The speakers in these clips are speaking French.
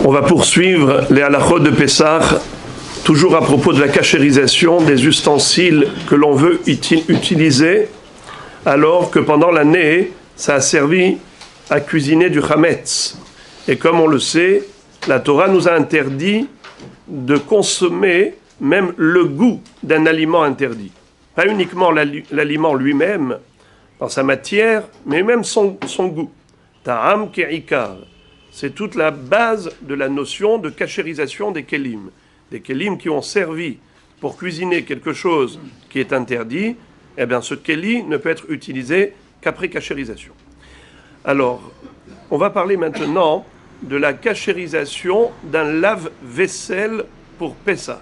On va poursuivre les halachot de Pessah, toujours à propos de la kashérisation des ustensiles que l'on veut utiliser, alors que pendant l'année, ça a servi à cuisiner du chametz. Et comme on le sait, la Torah nous a interdit de consommer même le goût d'un aliment interdit. Pas uniquement l'aliment lui-même, dans sa matière, mais même son goût. Ta'am ke'ikar. C'est toute la base de la notion de kashérisation des kelim. Des kelim qui ont servi pour cuisiner quelque chose qui est interdit, eh bien ce keli ne peut être utilisé qu'après kashérisation. Alors, on va parler maintenant de la kashérisation d'un lave-vaisselle pour Pessah.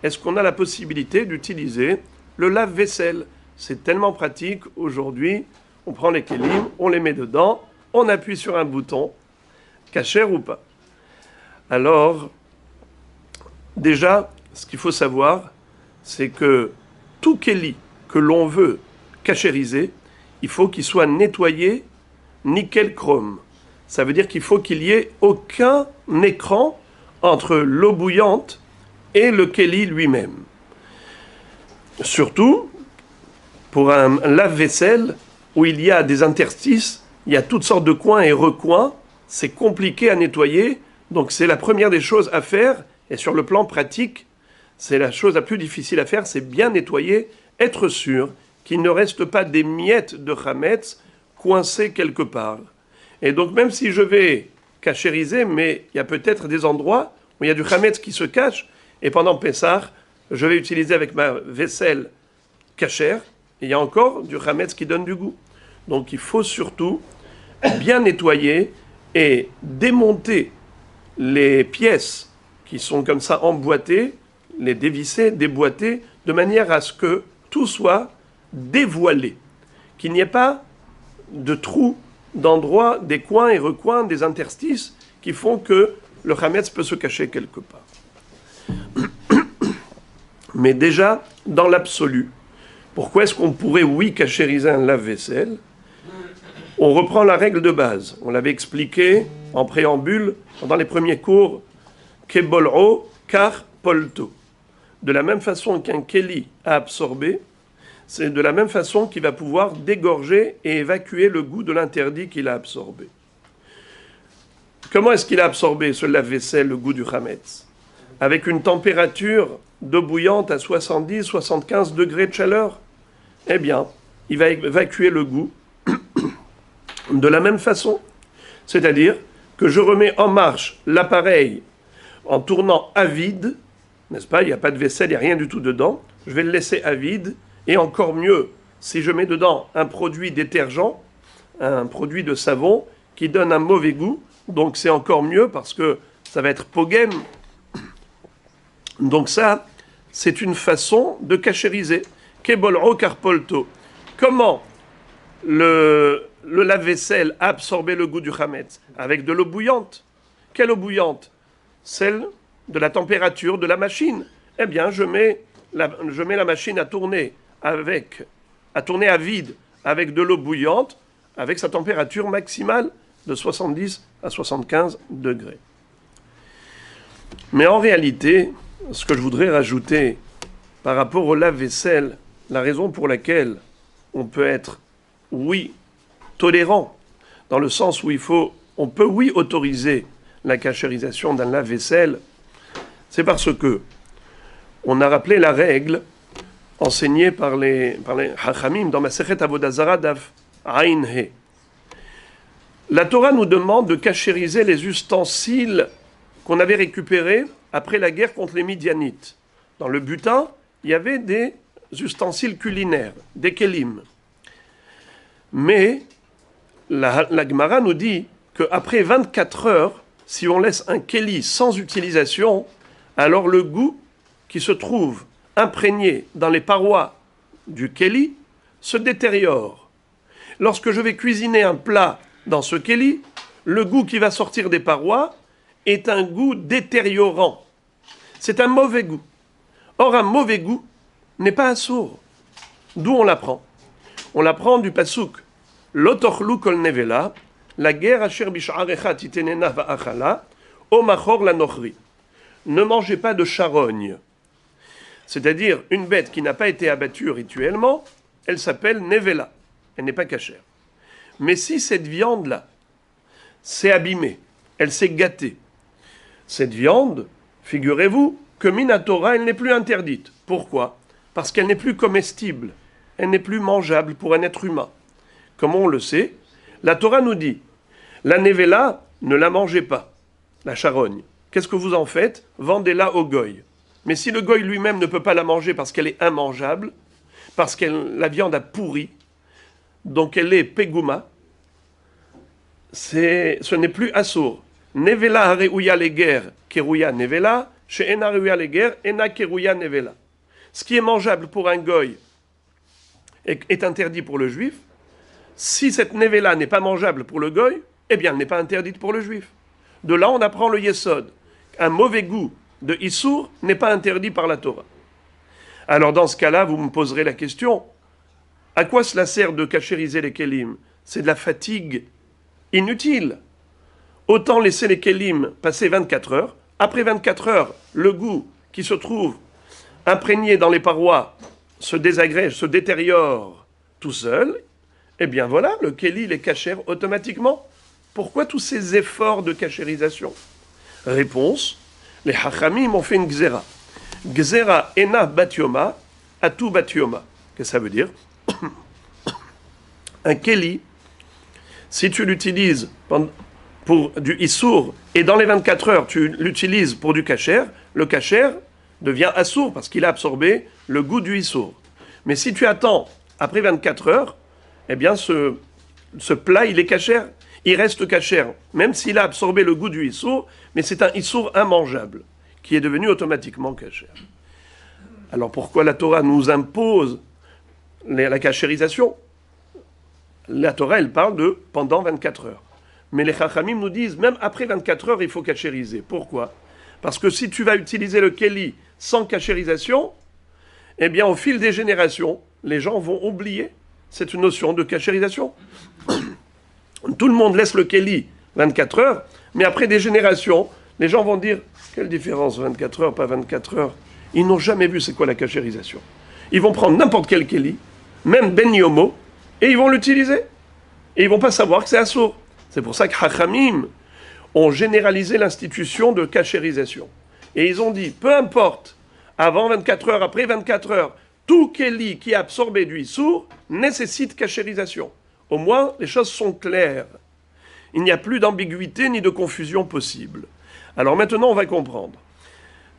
Est-ce qu'on a la possibilité d'utiliser le lave-vaisselle? C'est tellement pratique aujourd'hui. On prend les kelim, on les met dedans, on appuie sur un bouton, kasher ou pas. Alors, déjà, ce qu'il faut savoir, c'est que tout keli que l'on veut kashériser, il faut qu'il soit nettoyé nickel chrome. Ça veut dire qu'il faut qu'il y ait aucun écran entre l'eau bouillante et le keli lui-même. Surtout pour un lave-vaisselle où il y a des interstices, il y a toutes sortes de coins et recoins, c'est compliqué à nettoyer, donc c'est la première des choses à faire, et sur le plan pratique, c'est la chose la plus difficile à faire, c'est bien nettoyer, être sûr qu'il ne reste pas des miettes de chametz coincées quelque part. Et donc même si je vais kashériser, mais il y a peut-être des endroits où il y a du chametz qui se cache, et pendant Pessah, je vais utiliser avec ma vaisselle kasher, et il y a encore du chametz qui donne du goût. Donc il faut surtout bien nettoyer et démonter les pièces qui sont comme ça emboîtées, les dévisser, déboîter, de manière à ce que tout soit dévoilé, qu'il n'y ait pas de trous, d'endroits, des coins et recoins, des interstices qui font que le chametz peut se cacher quelque part. Mais déjà, dans l'absolu, pourquoi est-ce qu'on pourrait, oui, kashériser un lave-vaisselle? On reprend la règle de base. On l'avait expliqué en préambule dans les premiers cours. Kebol'o kar polto. De la même façon qu'un keli a absorbé, c'est de la même façon qu'il va pouvoir dégorger et évacuer le goût de l'interdit qu'il a absorbé. Comment est-ce qu'il a absorbé ce lave-vaisselle, le goût du chametz? Avec une température d'eau bouillante à 70-75 degrés de chaleur? Eh bien, il va évacuer le goût de la même façon. C'est-à-dire que je remets en marche l'appareil en tournant à vide, n'est-ce pas? Il n'y a pas de vaisselle, il n'y a rien du tout dedans. Je vais le laisser à vide. Et encore mieux, si je mets dedans un produit détergent, un produit de savon qui donne un mauvais goût, donc c'est encore mieux parce que ça va être pogem. Donc ça, c'est une façon de kashériser. Kebol'o karpolto. Comment le lave-vaisselle a absorbé le goût du chametz? Avec de l'eau bouillante. Quelle eau bouillante? Celle de la température de la machine. Eh bien, je mets la machine à tourner à vide avec de l'eau bouillante, avec sa température maximale de 70 à 75 degrés. Mais en réalité, ce que je voudrais rajouter par rapport au lave-vaisselle, la raison pour laquelle on peut être, oui, tolérant, dans le sens où on peut, oui, autoriser la kashérisation d'un lave-vaisselle, c'est parce que on a rappelé la règle enseignée par les Hachamim dans Masechet Avodah Zarah Daf Ain He. La Torah nous demande de kashériser les ustensiles qu'on avait récupérés après la guerre contre les Midianites. Dans le butin, il y avait des ustensiles culinaires, des kelim. Mais la Gemara nous dit qu'après 24 heures, si on laisse un keli sans utilisation, alors le goût qui se trouve imprégné dans les parois du keli se détériore. Lorsque je vais cuisiner un plat dans ce keli, le goût qui va sortir des parois est un goût détériorant. C'est un mauvais goût. Or, un mauvais goût n'est pas assourd. D'où on l'apprend? On l'apprend du pasouk. Lo tochlu kol nevela, la guerre asher bish'arecha titenena va'achala, Omachor la nochri. Ne mangez pas de charogne. C'est-à-dire, une bête qui n'a pas été abattue rituellement, elle s'appelle nevela. Elle n'est pas cachère. Mais si cette viande-là s'est abîmée, elle s'est gâtée, cette viande, figurez-vous, que Minatora, elle n'est plus interdite. Pourquoi? Parce qu'elle n'est plus comestible. Elle n'est plus mangeable pour un être humain. Comme on le sait, la Torah nous dit, la nevela, ne la mangez pas, la charogne. Qu'est-ce que vous en faites? Vendez-la au goy. Mais si le goy lui-même ne peut pas la manger parce qu'elle est immangeable, parce que la viande a pourri, donc elle est pegouma, ce n'est plus assour. Nevela hareouya leger kerouya nevela, chez ena hareouya leger, ena kerouya nevela. Ce qui est mangeable pour un goy est interdit pour le juif. Si cette nevela n'est pas mangeable pour le goy, eh bien elle n'est pas interdite pour le juif. De là on apprend le yesod. Un mauvais goût de issour n'est pas interdit par la Torah. Alors dans ce cas-là, vous me poserez la question, à quoi cela sert de cachériser les kélim? C'est de la fatigue inutile. Autant laisser les kélim passer 24 heures. Après 24 heures, le goût qui se trouve imprégné dans les parois se désagrège, se détériore tout seul. Eh bien voilà, le kéli les cachère automatiquement. Pourquoi tous ces efforts de cachérisation? Réponse, les hachamim ont fait une gzera. Gzera ena batioma, atu batioma. Qu'est-ce que ça veut dire? Un kéli, si tu l'utilises pour du issour, et dans les 24 heures, tu l'utilises pour du kasher, le kasher devient assour parce qu'il a absorbé le goût du issour. Mais si tu attends après 24 heures, eh bien ce plat, il est kasher, il reste kasher, même s'il a absorbé le goût du issour, mais c'est un issour immangeable, qui est devenu automatiquement kasher. Alors pourquoi la Torah nous impose la kashérisation? La Torah, elle parle de pendant 24 heures. Mais les Chachamim nous disent, même après 24 heures, il faut kashériser. Pourquoi? Parce que si tu vas utiliser le kéli sans kashérisation, eh bien, au fil des générations, les gens vont oublier cette notion de kashérisation. Tout le monde laisse le kéli 24 heures, mais après des générations, les gens vont dire, quelle différence, 24 heures, pas 24 heures? Ils n'ont jamais vu c'est quoi la kashérisation. Ils vont prendre n'importe quel kéli, même ben yomo, et ils vont l'utiliser. Et ils ne vont pas savoir que c'est assour. C'est pour ça que Hachamim ont généralisé l'institution de kashérisation. Et ils ont dit, peu importe, avant 24 heures, après 24 heures, tout kéli qui a absorbé du issour nécessite kashérisation. Au moins, les choses sont claires. Il n'y a plus d'ambiguïté ni de confusion possible. Alors maintenant, on va comprendre.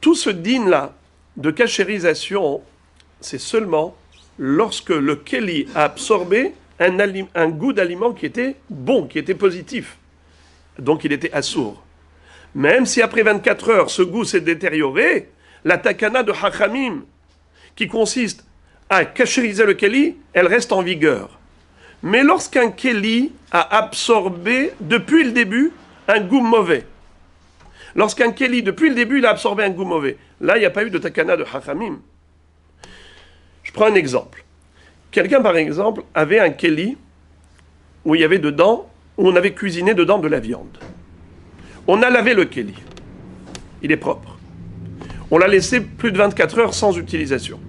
Tout ce din-là de kashérisation, c'est seulement lorsque le kéli a absorbé un goût d'aliment qui était bon, qui était positif. Donc il était assour. Même si après 24 heures, ce goût s'est détérioré, la takana de Hachamim, qui consiste à kashériser le kéli, elle reste en vigueur. Mais lorsqu'un kéli a absorbé, depuis le début, un goût mauvais, lorsqu'un kéli, depuis le début, il a absorbé un goût mauvais, là, il n'y a pas eu de takana de Hachamim. Je prends un exemple. Quelqu'un, par exemple, avait un kéli où il y avait dedans, où on avait cuisiné dedans de la viande. On a lavé le kéli. Il est propre. On l'a laissé plus de 24 heures sans utilisation.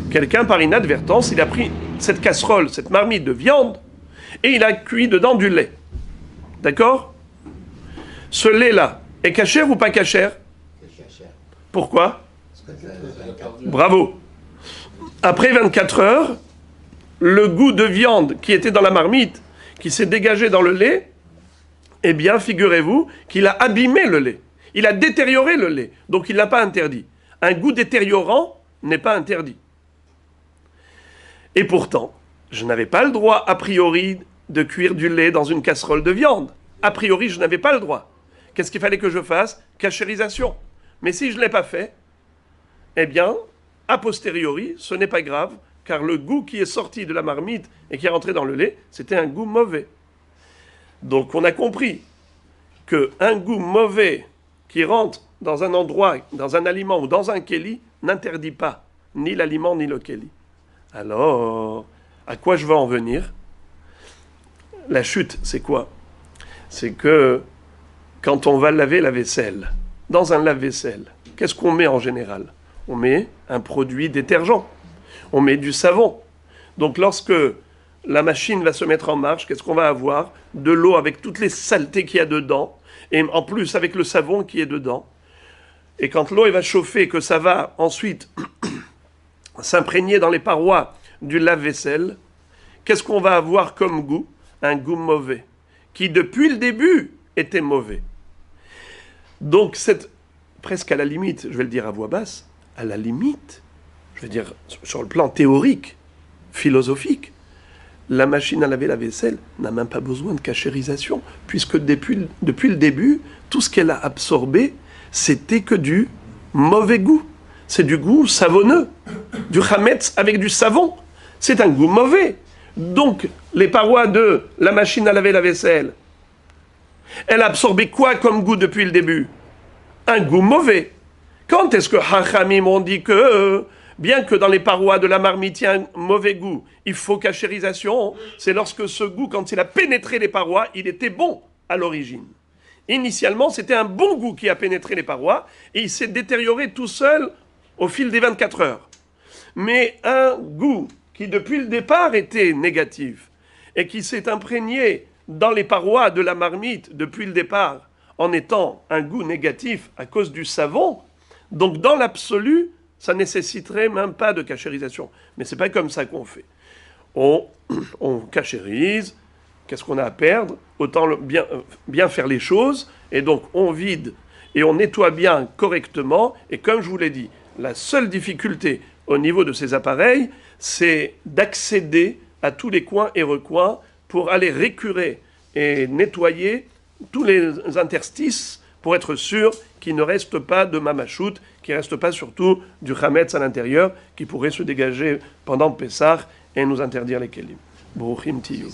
Quelqu'un, par inadvertance, il a pris cette casserole, cette marmite de viande, et il a cuit dedans du lait. D'accord? Ce lait-là est cachère ou pas cachère? Pourquoi? Bravo. Après 24 heures, le goût de viande qui était dans la marmite, qui s'est dégagé dans le lait, eh bien, figurez-vous qu'il a abîmé le lait. Il a détérioré le lait. Donc, il ne l'a pas interdit. Un goût détériorant n'est pas interdit. Et pourtant, je n'avais pas le droit, a priori, de cuire du lait dans une casserole de viande. A priori, je n'avais pas le droit. Qu'est-ce qu'il fallait que je fasse? Cachérisation. Mais si je ne l'ai pas fait, eh bien, a posteriori, ce n'est pas grave, car le goût qui est sorti de la marmite et qui est rentré dans le lait, c'était un goût mauvais. Donc on a compris qu'un goût mauvais qui rentre dans un endroit, dans un aliment ou dans un kéli, n'interdit pas ni l'aliment ni le kéli. Alors, à quoi je veux en venir? La chute, c'est quoi? C'est que quand on va laver la vaisselle, dans un lave-vaisselle, qu'est-ce qu'on met en général? On met un produit détergent, on met du savon. Donc lorsque la machine va se mettre en marche, qu'est-ce qu'on va avoir? De l'eau avec toutes les saletés qu'il y a dedans, et en plus avec le savon qui est dedans. Et quand l'eau va chauffer, que ça va ensuite s'imprégner dans les parois du lave-vaisselle, qu'est-ce qu'on va avoir comme goût? Un goût mauvais, qui depuis le début était mauvais. Donc c'est presque à la limite, je vais le dire à voix basse, à la limite, je veux dire sur le plan théorique, philosophique, la machine à laver la vaisselle n'a même pas besoin de cachérisation, puisque depuis le début, tout ce qu'elle a absorbé, c'était que du mauvais goût. C'est du goût savonneux, du chametz avec du savon. C'est un goût mauvais. Donc, les parois de la machine à laver la vaisselle, elle a absorbé quoi comme goût depuis le début? Un goût mauvais. Quand est-ce que Hachamim ont dit que, bien que dans les parois de la marmite, il y a un mauvais goût, il faut cachérisation? C'est lorsque ce goût, quand il a pénétré les parois, il était bon à l'origine. Initialement, c'était un bon goût qui a pénétré les parois, et il s'est détérioré tout seul au fil des 24 heures. Mais un goût qui, depuis le départ, était négatif, et qui s'est imprégné dans les parois de la marmite depuis le départ, en étant un goût négatif à cause du savon, donc dans l'absolu, ça nécessiterait même pas de cachérisation. Mais c'est pas comme ça qu'on fait. On cachérise, qu'est-ce qu'on a à perdre? Autant bien faire les choses, et donc on vide et on nettoie bien correctement, et comme je vous l'ai dit, la seule difficulté au niveau de ces appareils, c'est d'accéder à tous les coins et recoins pour aller récurer et nettoyer tous les interstices pour être sûr qu'il ne reste pas de mamachout, qu'il ne reste pas surtout du chametz à l'intérieur qui pourrait se dégager pendant Pessah et nous interdire les kelim. Baruchim tiyu.